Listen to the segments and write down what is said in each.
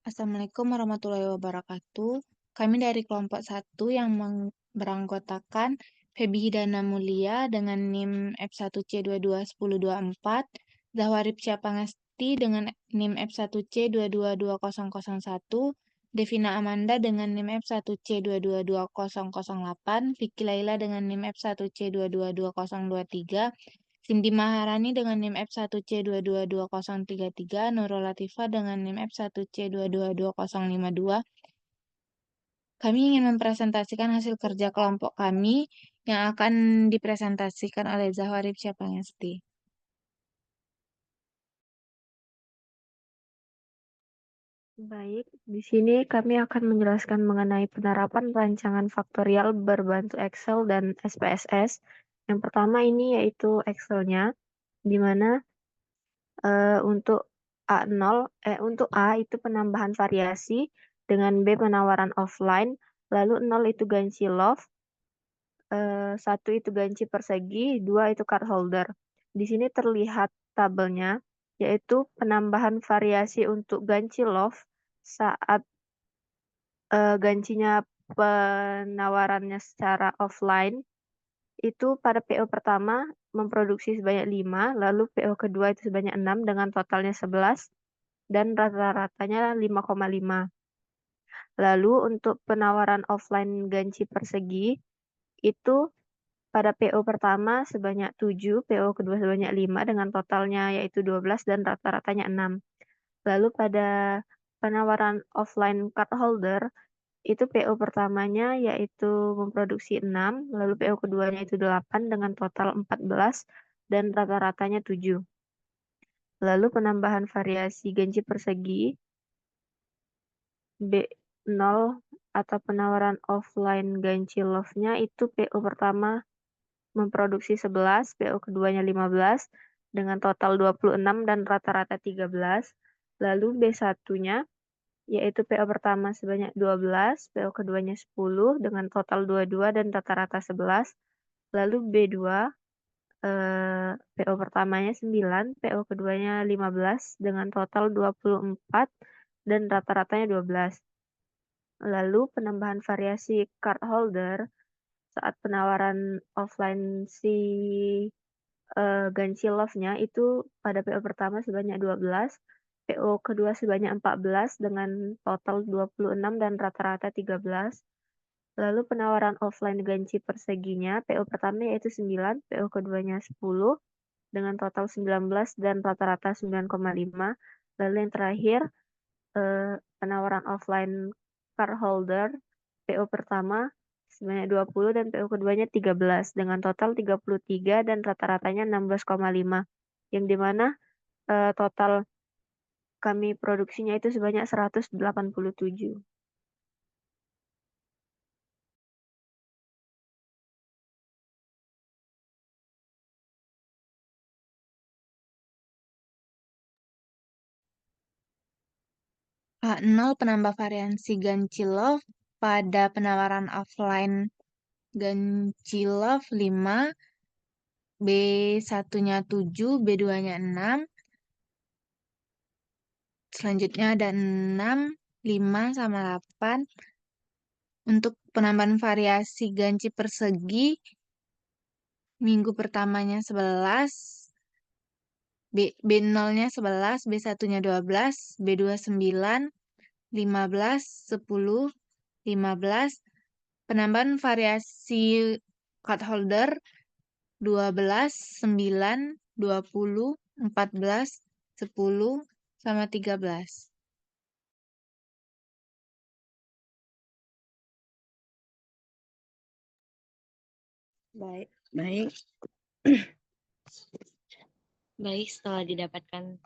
Assalamualaikum warahmatullahi wabarakatuh. Kami dari kelompok 1 yang beranggotakan Febi Hidana Mulia dengan NIM F1C221024, Zawarip Syapangasti dengan NIM F1C222001, Devina Amanda dengan NIM F1C222008, Vicky Laila dengan NIM F1C222023, Cindy Maharani dengan NIM F1C222033, Nurul Latifah dengan NIM F1C222052. Kami ingin mempresentasikan hasil kerja kelompok kami yang akan dipresentasikan oleh Zawarip Syapangesti. Baik, di sini kami akan menjelaskan mengenai penerapan rancangan faktorial berbantu Excel dan SPSS. Yang pertama ini yaitu Excel-nya, di mana untuk untuk A itu penambahan variasi, dengan B penawaran offline, lalu 0 itu ganci love, 1 itu ganci persegi, 2 itu card holder. Di sini terlihat tabelnya, yaitu penambahan variasi untuk ganci love saat gancinya penawarannya secara offline, itu pada PO pertama memproduksi sebanyak 5, lalu PO kedua itu sebanyak 6 dengan totalnya 11, dan rata-ratanya 5,5. Lalu untuk penawaran offline ganci persegi, itu pada PO pertama sebanyak 7, PO kedua sebanyak 5 dengan totalnya yaitu 12 dan rata-ratanya 6. Lalu pada penawaran offline card holder, itu PO pertamanya yaitu memproduksi 6, lalu PO keduanya itu 8 dengan total 14 dan rata-ratanya 7. Lalu penambahan variasi ganci persegi B0 atau penawaran offline ganci love-nya itu PO pertama memproduksi 11, PO keduanya 15 dengan total 26 dan rata-rata 13. Lalu B1-nya yaitu PO pertama sebanyak 12, PO keduanya 10 dengan total 22 dan rata-rata 11. Lalu B2 PO pertamanya 9, PO keduanya 15 dengan total 24 dan rata-ratanya 12. Lalu penambahan variasi card holder saat penawaran offline si ganci love-nya itu pada PO pertama sebanyak 12, PO kedua sebanyak 14 dengan total 26 dan rata-rata 13. Lalu penawaran offline ganci perseginya, PO pertama yaitu 9, PO keduanya 10 dengan total 19 dan rata-rata 9,5. Lalu yang terakhir, penawaran offline card holder, PO pertama sebanyak 20 dan PO keduanya 13 dengan total 33 dan rata-ratanya 16,5. Yang dimana total kami produksinya itu sebanyak 187. A0 penambah variasi ganci love pada penawaran offline ganci love 5, B1-nya 7, B2-nya 6. Selanjutnya ada 6, 5, sama 8. Untuk penambahan variasi ganci persegi, minggu pertamanya 11, B0-nya 11, B1-nya 12, B2 9, 15, 10, 15. Penambahan variasi card holder 12, 9, 20, 14, 10, sama 13. Baik. Baik, setelah didapatkan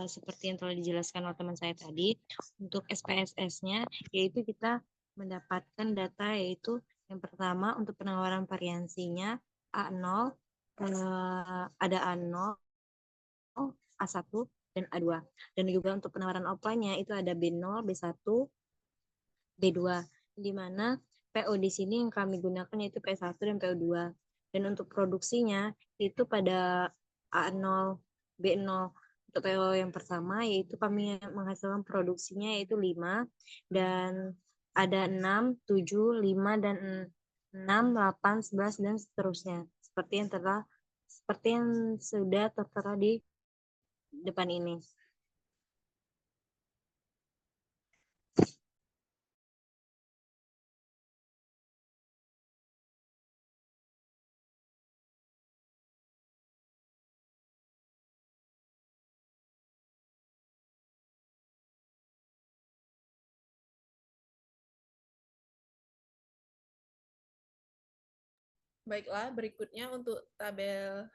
seperti yang telah dijelaskan oleh teman saya tadi, untuk SPSS-nya yaitu kita mendapatkan data yaitu yang pertama untuk penawaran variansinya A0, ada A0, A1, dan A2. Dan juga untuk penawaran offline-nya itu ada B0, B1, B2, di mana PO di sini yang kami gunakan yaitu P1 dan PO2. Dan untuk produksinya itu pada A0, B0 Untuk PO yang pertama yaitu kami menghasilkan produksinya yaitu 5 dan ada 6, 7, 5 dan 6, 8, 11 dan seterusnya. Seperti yang sudah tertera di depan ini. Baiklah, berikutnya untuk tabel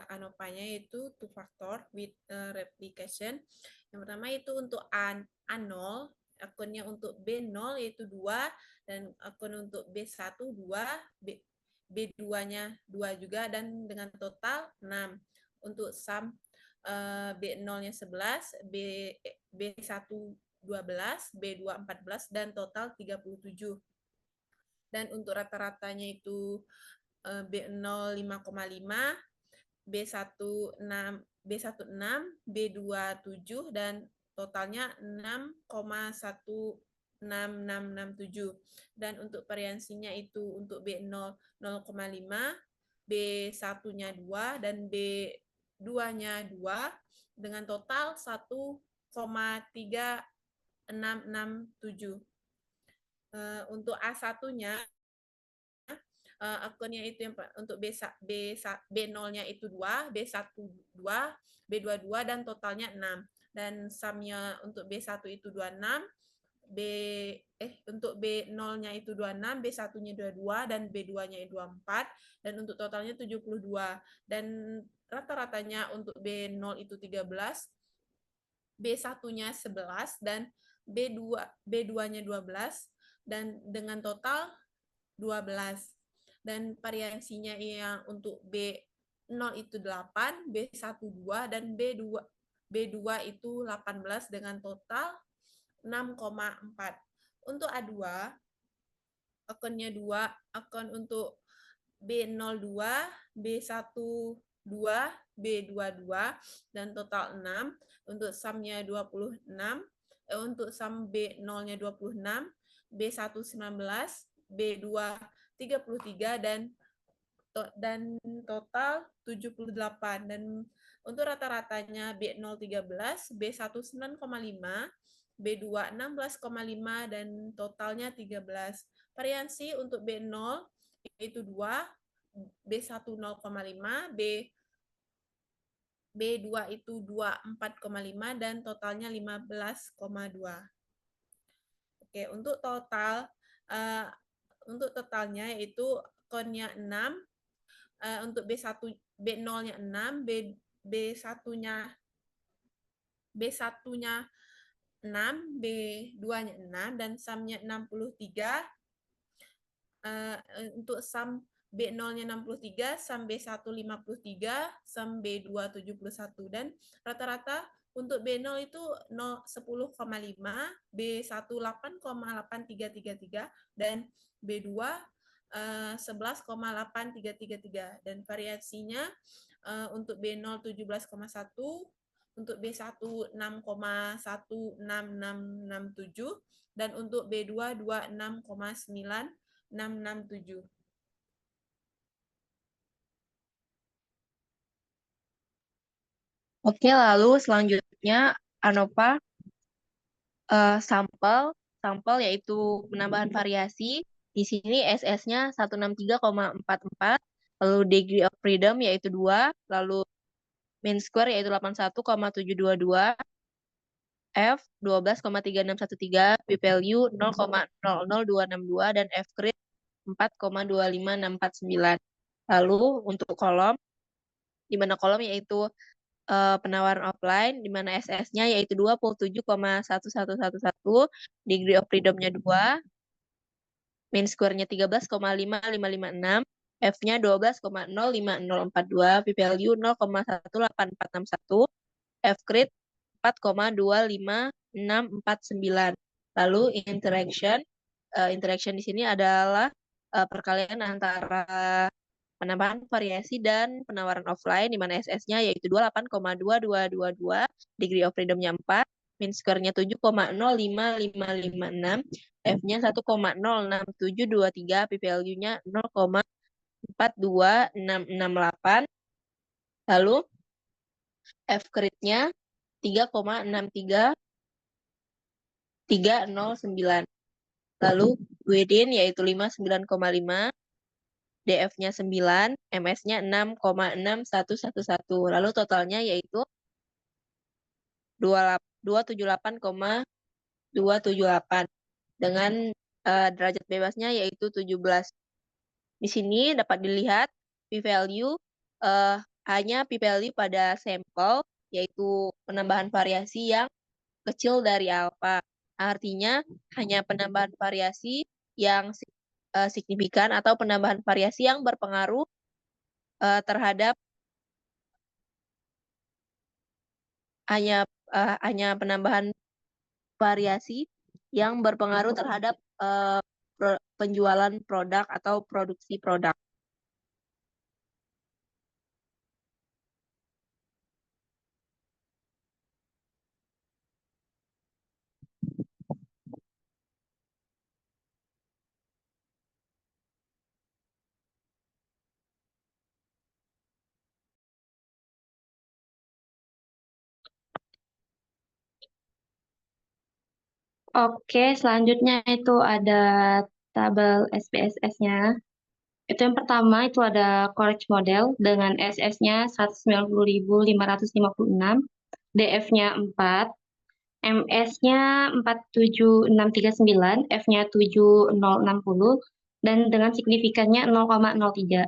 ANOVA-nya yaitu two factor with replication. Yang pertama itu untuk A0, akunnya untuk B0 yaitu 2, dan akun untuk B1 2, B2-nya 2 juga, dan dengan total 6. Untuk sum B0-nya 11, B1 12, B2 14, dan total 37. Dan untuk rata-ratanya itu B0 5,5, B1 6, B2 7, dan totalnya 6,16667. Dan untuk variansinya itu untuk B0 0,5, B1-nya 2, dan B2-nya 2, dengan total 1,3667. Untuk A1-nya akunnya itu yang untuk B0-nya itu 2, B1 2, B2 2, dan totalnya 6. Dan sumnya untuk B1 itu 26, untuk B0-nya itu 26, B1-nya 22, dan B2-nya 24, dan untuk totalnya 72. Dan rata-ratanya untuk B0 itu 13, B1-nya 11, dan B2-nya 12, dan dengan total 12. Dan variansinya yang untuk B0 itu 8, B1 2, dan B2 itu 18 dengan total 6,4. Untuk A2, akunnya 2, akun untuk B02, B1 2, B2 2, dan total 6. Untuk sumnya 26, untuk sum B0-nya 26, B1 19, B2 33, dan total 78. Dan untuk rata-ratanya B0 13, B1 9,5, B2 16,5, dan totalnya 13. Variansi untuk B0 yaitu 2, B1 0,5, B2 itu 24,5, dan totalnya 15,2. Oke, untuk totalnya yaitu akunnya 6, untuk B0-nya 6, B1-nya 6, B2-nya 6, dan sumnya 63. Untuk sum B0-nya 63, sum B1 53, sum B2 71, dan rata-rata untuk B0 itu 10,5, B1 8,8333, dan B2 11,8333. Dan variasinya untuk B0 17,1, untuk B1 6,16667, dan untuk B2 26,9667. Oke, lalu selanjutnya ANOVA sampel yaitu penambahan variasi. Di sini SS-nya 163,44, lalu degree of freedom yaitu 2, lalu mean square yaitu 81,722, F 12,3613, p-value 0,00262, dan F-grade 4,25649. Lalu untuk kolom, di mana kolom yaitu penawaran offline, di mana SS-nya yaitu 27,1111, degree of freedom-nya 2, mean square-nya 13,5556, F-nya 12,05042, p-value 0,18461, F-grade 4,25649. Lalu interaction di sini adalah perkalian antara penambahan variasi dan penawaran offline, di mana SS-nya yaitu 28,2222, degree of freedom-nya 4, mean square-nya 7,05556, F-nya 1,06723, p-value-nya 0,42668, lalu F-grade-nya 3,63309. Lalu Gwedin yaitu 59,5, DF-nya 9, MS-nya 6,6111. Lalu totalnya yaitu 278,278 dengan derajat bebasnya yaitu 17. Di sini dapat dilihat p-value hanya p-value pada sampel yaitu penambahan variasi yang kecil dari alfa. Artinya hanya penambahan variasi yang signifikan atau penambahan variasi yang berpengaruh terhadap hanya penambahan variasi yang berpengaruh terhadap penjualan produk atau produksi produk. Oke, selanjutnya itu ada tabel SPSS-nya. Itu yang pertama itu ada correct model dengan SS-nya 190.556, DF-nya 4, MS-nya 47639, F-nya 7060, dan dengan signifikannya 0,003.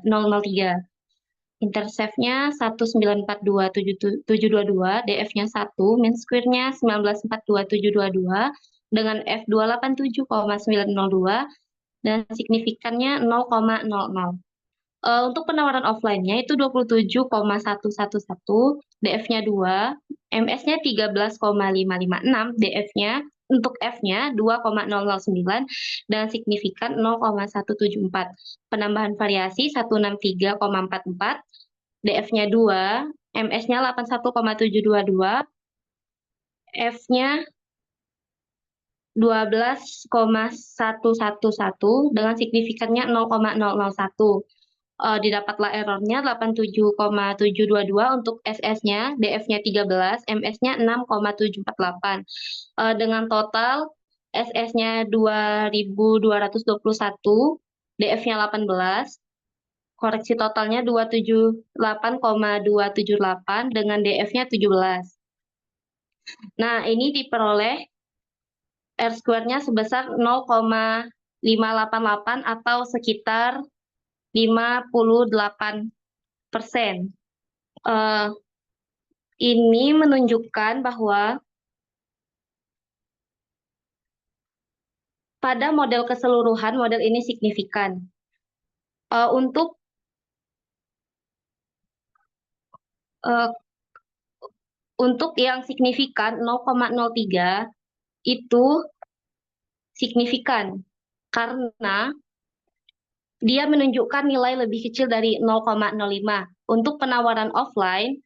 Intercept-nya 1942722, DF-nya 1, mean square-nya 1942722 dengan F287,902 dan signifikannya 0,00. Untuk penawaran offline-nya itu 27,111, DF-nya 2, MS-nya 13,556, DF-nya untuk F-nya 2,009 dan signifikan 0,174. Penambahan variasi 163,44, DF-nya 2, MS-nya 81,722, F-nya 12,111 dengan signifikannya 0,001. Didapatlah errornya 87,722 untuk SS-nya, DF-nya 13, MS-nya 6,748. Dengan total SS-nya 2.221, DF-nya 18, koreksi totalnya 278,278 dengan DF-nya 17. Nah, ini diperoleh R square-nya sebesar 0,588 atau sekitar 58%. Ini menunjukkan bahwa pada model keseluruhan, model ini signifikan. Untuk yang signifikan 0,03 itu signifikan karena dia menunjukkan nilai lebih kecil dari 0,05. Untuk penawaran offline,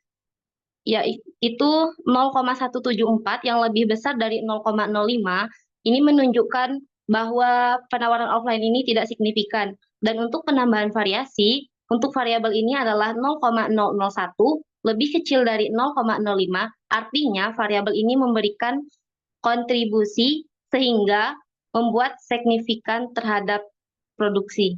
yaitu 0,174 yang lebih besar dari 0,05, ini menunjukkan bahwa penawaran offline ini tidak signifikan. Dan untuk penambahan variasi, untuk variabel ini adalah 0,001, lebih kecil dari 0,05, artinya variabel ini memberikan kontribusi sehingga membuat signifikan terhadap produksi.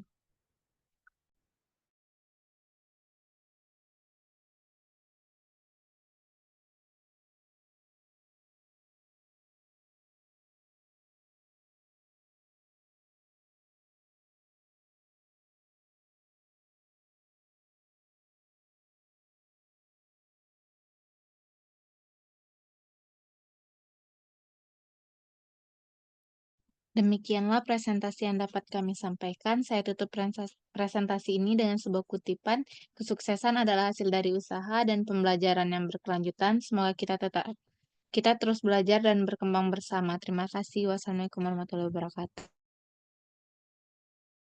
Demikianlah presentasi yang dapat kami sampaikan. Saya tutup presentasi ini dengan sebuah kutipan, kesuksesan adalah hasil dari usaha dan pembelajaran yang berkelanjutan. Semoga kita terus belajar dan berkembang bersama. Terima kasih. Wassalamualaikum warahmatullahi wabarakatuh.